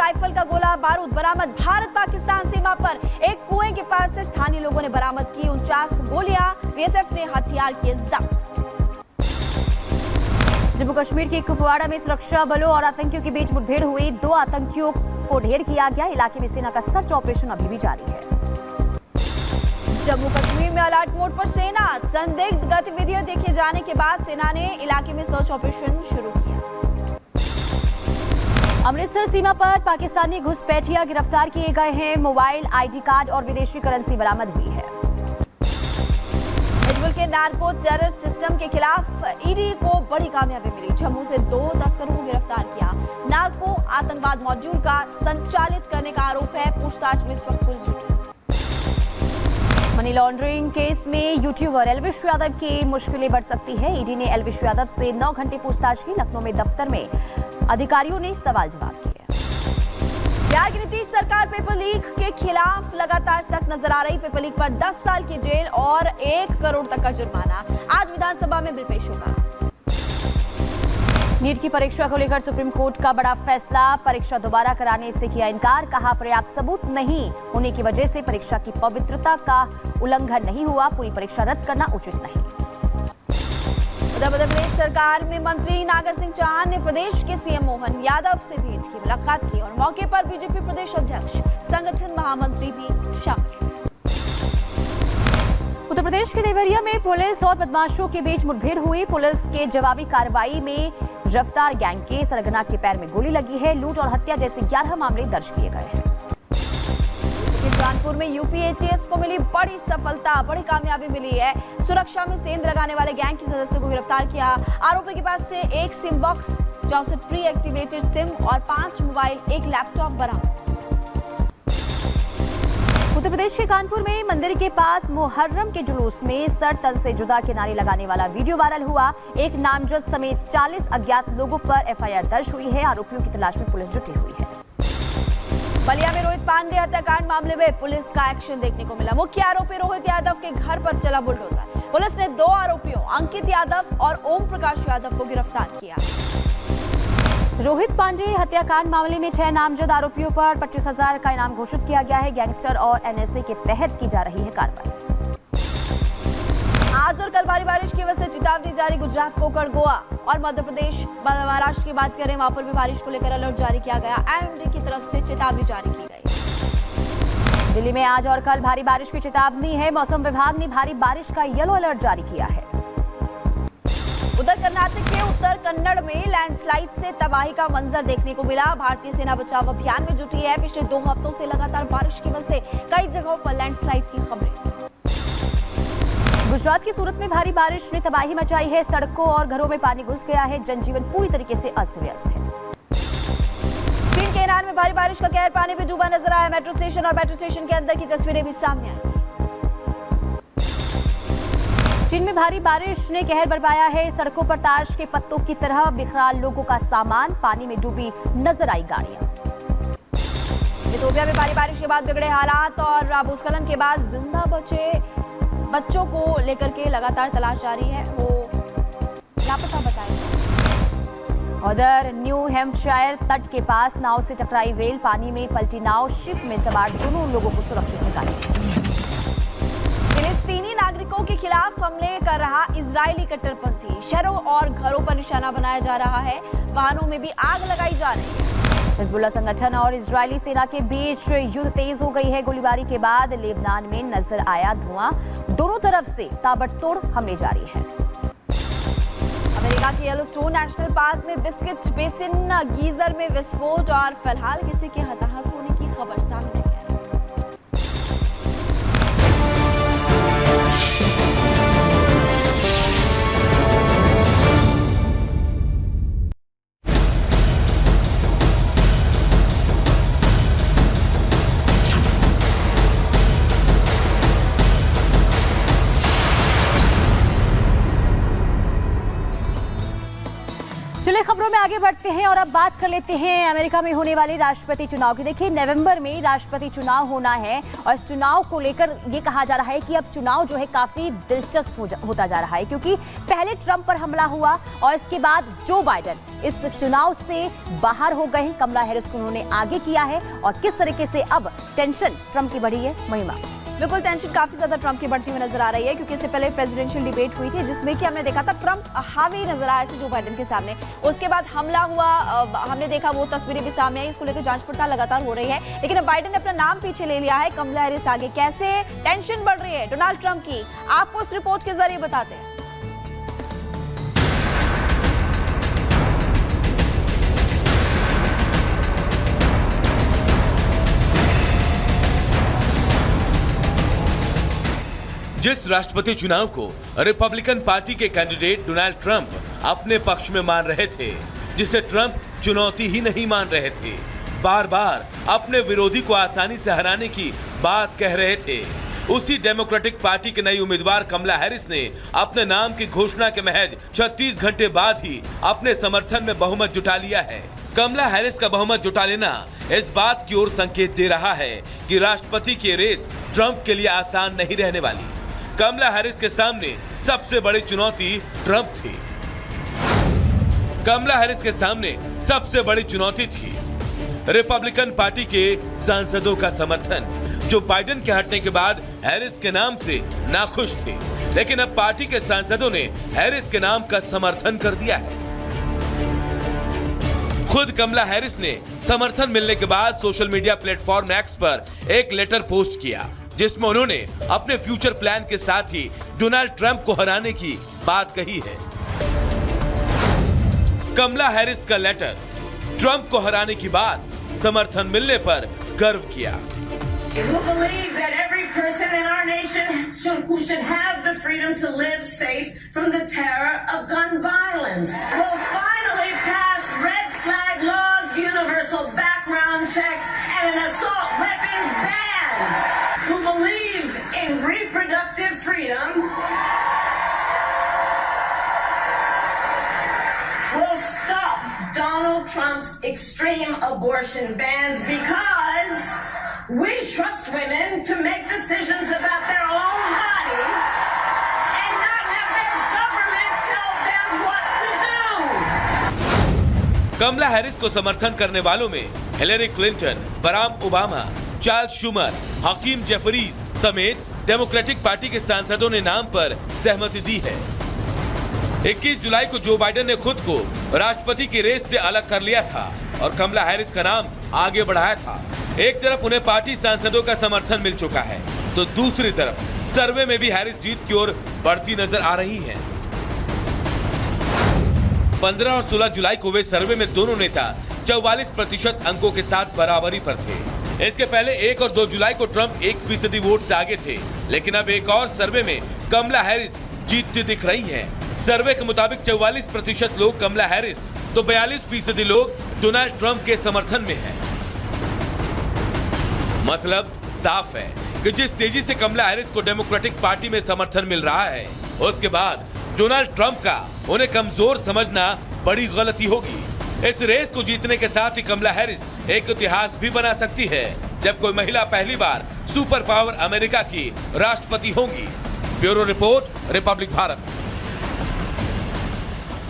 Rifle का गोला बारूद बरामद। भारत पाकिस्तान सीमा पर एक कुएं के पास से स्थानीय लोगों ने बरामद की 49 गोलियां। बीएसएफ ने हथियार किए जब्त। जम्मू कश्मीर के कुपवाड़ा में सुरक्षा बलों और आतंकियों के बीच मुठभेड़ हुई। 2 आतंकियों को ढेर किया गया। इलाके में सेना का सर्च ऑपरेशन अभी भी जारी है। जम्मू कश्मीर में अलर्ट मोड पर सेना। संदिग्ध गतिविधियां देखे जाने के बाद सेना ने इलाके में सर्च ऑपरेशन शुरू किया। अमृतसर सीमा पर पाकिस्तानी घुसपैठिया गिरफ्तार किए गए हैं। मोबाइल, आईडी कार्ड और विदेशी करेंसी बरामद हुई है। हिजबुल के नार्को टेरर सिस्टम के खिलाफ ईडी को बड़ी कामयाबी मिली। जम्मू से 2 तस्करों को गिरफ्तार किया। नार्को आतंकवाद मॉड्यूल का संचालित करने का आरोप है। पूछताछ में इस वक्त पुलिस जुटी। मनी लॉन्ड्रिंग केस में यूट्यूबर एल्विश यादव की मुश्किलें बढ़ सकती है। ईडी ने एल्विश यादव से 9 घंटे पूछताछ की। लखनऊ में दफ्तर में अधिकारियों ने सवाल जवाब किए। बिहार की नीतीश सरकार पेपर लीक के खिलाफ लगातार सख्त नजर आ रही। पेपर लीक पर 10 साल की जेल और 1 करोड़ तक का जुर्माना। आज विधानसभा में बिल पेश होगा। नीट की परीक्षा को लेकर सुप्रीम कोर्ट का बड़ा फैसला। परीक्षा दोबारा कराने से किया इनकार। कहा पर्याप्त सबूत नहीं होने की वजह से परीक्षा की पवित्रता का उल्लंघन नहीं हुआ। पूरी परीक्षा रद्द करना उचित नहीं। मध्य प्रदेश सरकार में मंत्री नागर सिंह चौहान ने प्रदेश के सीएम मोहन यादव से भेंट की, मुलाकात की और मौके पर बीजेपी प्रदेश अध्यक्ष, संगठन महामंत्री भी शामिल। उत्तर प्रदेश के देवरिया में पुलिस और बदमाशों के बीच मुठभेड़ हुई। पुलिस के जवाबी कार्रवाई में रफ्तार गैंग के सरगना के पैर में गोली लगी है। लूट और हत्या जैसे 11 मामले दर्ज किए गए हैं। कानपुर में यूपी एटीएस को मिली बड़ी सफलता, बड़ी कामयाबी मिली है। सुरक्षा में सेंध लगाने वाले गैंग के सदस्यों को गिरफ्तार किया। आरोपी के पास से 1 SIM box, 64 pre activated SIM और 5 मोबाइल, 1 लैपटॉप बरामद। उत्तर प्रदेश के कानपुर में मंदिर के पास मुहर्रम के जुलूस में सर तन से जुदा के नारे लगाने वाला वीडियो वायरल हुआ। एक नामजद समेत 40 अज्ञात लोगों पर एफआईआर दर्ज हुई है। आरोपियों की तलाश में पुलिस जुटी हुई है। बलिया में रोहित पांडे हत्याकांड मामले में पुलिस का एक्शन देखने को मिला। मुख्य आरोपी रोहित यादव के घर पर चला बुलडोजर। पुलिस ने 2 आरोपियों अंकित यादव और ओम प्रकाश यादव को गिरफ्तार किया। रोहित पांडे हत्याकांड मामले में 6 नामजद आरोपियों पर 25,000 का इनाम घोषित किया गया है। गैंगस्टर और एनएसए के तहत की जा रही है कार्रवाई। आज और कल भारी बारिश की वजह से चेतावनी जारी। गुजरात, कोकण, गोवा और मध्य प्रदेश, महाराष्ट्र की बात करें, वहां पर भी बारिश को लेकर अलर्ट जारी किया गया। आईएमडी की तरफ से चेतावनी जारी की गई। दिल्ली में आज और कल भारी बारिश की चेतावनी है। मौसम विभाग ने भारी बारिश का येलो अलर्ट जारी किया है। उधर कर्नाटक के उत्तर कन्नड़ में लैंडस्लाइड से तबाही का मंजर देखने को मिला। भारतीय सेना बचाव अभियान में जुटी है। पिछले 2 हफ्तों से लगातार बारिश की वजह से कई जगहों पर लैंडस्लाइड की खबरें। गुजरात की सूरत में भारी बारिश ने तबाही मचाई है। सड़कों और घरों में पानी घुस गया है। जनजीवन पूरी तरीके से अस्त व्यस्त है। चीन के ईरान में भारी बारिश का कहर पानी में डूबा नजर आया। मेट्रो स्टेशन और मेट्रो स्टेशन के अंदर की तस्वीरें भी सामने आई। चीन में भारी बारिश ने कहर बरपाया है। सड़कों पर ताश के पत्तों की तरह बिखरा लोगों का सामान। पानी में डूबी नजर आई गाड़ियां। इथियोपिया में भारी बारिश के बाद बिगड़े हालात और भूस्खलन के बाद जिंदा बचे बच्चों को लेकर के लगातार तलाश जारी है। वो लापता बताया। उधर न्यू हैम्पशायर तट के पास नाव से टकराई व्हेल। पानी में पलटी नाव, शिप में सवार दोनों लोगों को सुरक्षित निकाला। फिलिस्तीनी नागरिकों के खिलाफ हमले कर रहा इजरायली कट्टरपंथी। शहरों और घरों पर निशाना बनाया जा रहा है। वाहनों में भी आग लगाई जा रही है। हिजबुल्लाह संगठन और इजरायली सेना के बीच युद्ध तेज हो गई है। गोलीबारी के बाद लेबनान में नजर आया धुआं। दोनों तरफ से ताबड़तोड़ हमले जारी हैं। अमेरिका के येलोस्टोन नेशनल पार्क में बिस्किट बेसिन गीजर में विस्फोट और फिलहाल किसी के हताहत होने की खबर सामने आई है। चलिए खबरों में आगे बढ़ते हैं और अब बात कर लेते हैं अमेरिका में होने वाले राष्ट्रपति चुनाव की। देखिए, नवंबर में राष्ट्रपति चुनाव होना है और इस चुनाव को लेकर ये कहा जा रहा है कि अब चुनाव जो है काफी दिलचस्प होता जा रहा है, क्योंकि पहले ट्रंप पर हमला हुआ और इसके बाद जो बाइडेन इस चुनाव से बाहर हो गए हैं। कमला हैरिस को उन्होंने आगे किया है और किस तरीके से अब टेंशन ट्रंप की बढ़ी है। महिमा, बिल्कुल, टेंशन काफी ज्यादा ट्रंप की बढ़ती हुई नजर आ रही है, क्योंकि इससे पहले प्रेसिडेंशियल डिबेट हुई थी जिसमें कि हमने देखा था ट्रंप हावी नजर आए थे जो बाइडेन के सामने। उसके बाद हमला हुआ, हमने देखा, वो तस्वीरें भी सामने आई। इसको लेकर जांच पड़ताल लगातार हो रही है, लेकिन अब बाइडेन ने अपना नाम पीछे ले लिया है। कमला हैरिस आगे। कैसे टेंशन बढ़ रही है डोनाल्ड ट्रंप की, आपको इस रिपोर्ट के जरिए बताते हैं। जिस राष्ट्रपति चुनाव को रिपब्लिकन पार्टी के कैंडिडेट डोनाल्ड ट्रंप अपने पक्ष में मान रहे थे, जिसे ट्रंप चुनौती ही नहीं मान रहे थे, बार बार अपने विरोधी को आसानी से हराने की बात कह रहे थे, उसी डेमोक्रेटिक पार्टी के नई उम्मीदवार कमला हैरिस ने अपने नाम की घोषणा के महज 36 घंटे बाद ही अपने समर्थन में बहुमत जुटा लिया है। कमला हैरिस का बहुमत जुटा लेना इस बात की ओर संकेत दे रहा है कि राष्ट्रपति की रेस ट्रंप के लिए आसान नहीं रहने वाली। कमला हैरिस के सामने सबसे बड़ी चुनौती ट्रंप थी। कमला हैरिस के सामने सबसे बड़ी चुनौती थी रिपब्लिकन पार्टी के सांसदों का समर्थन, जो बाइडेन के हटने के बाद हैरिस के नाम से नाखुश थे। लेकिन अब पार्टी के सांसदों ने हैरिस के नाम का समर्थन कर दिया है। खुद कमला हैरिस ने समर्थन मिलने के बाद सोशल मीडिया प्लेटफॉर्म एक्स पर एक लेटर पोस्ट किया, जिसमें उन्होंने अपने फ्यूचर प्लान के साथ ही डोनाल्ड ट्रंप को हराने की बात कही है। कमला हैरिस का लेटर ट्रंप को हराने की बाद समर्थन मिलने पर गर्व किया। Who believe that every person in our nation should have the freedom to live safe from the terror of gun violence. Will finally pass red flag laws, universal background checks, and an assault weapons ban. Who believe in reproductive freedom will stop Donald Trump's extreme abortion bans, because we trust women to make decisions about their own body and not have their government tell them what to do. Kamala Harris को समर्थन करने वालों में Hillary Clinton, Barack Obama, Charles Schumer, Hakeem Jeffries समेत Democratic party के सांसदों ने नाम पर सहमति दी है। 21 जुलाई को जो बाइडेन ने खुद को राष्ट्रपति की रेस से अलग कर लिया था और कमला हैरिस का नाम आगे बढ़ाया था। एक तरफ उन्हें पार्टी सांसदों का समर्थन मिल चुका है, तो दूसरी तरफ सर्वे में भी हैरिस जीत की ओर बढ़ती नजर आ रही हैं। 15 और 16 जुलाई को वे सर्वे में दोनों नेता 44% अंकों के साथ बराबरी पर थे। इसके पहले 1 और 2 जुलाई को ट्रंप 1% वोट से आगे थे, लेकिन अब एक और सर्वे में कमला हैरिस जीतती दिख रही हैं। सर्वे के मुताबिक 44% लोग कमला हैरिस तो 42% लोग डोनाल्ड ट्रंप के समर्थन में हैं। मतलब साफ है कि जिस तेजी से कमला हैरिस को डेमोक्रेटिक पार्टी में समर्थन मिल रहा है, उसके बाद डोनाल्ड ट्रंप का उन्हें कमजोर समझना बड़ी गलती होगी। इस रेस को जीतने के साथ ही कमला हैरिस एक इतिहास भी बना सकती है, जब कोई महिला पहली बार सुपर पावर अमेरिका की राष्ट्रपति होंगी। Bureau report, Republic Bharat.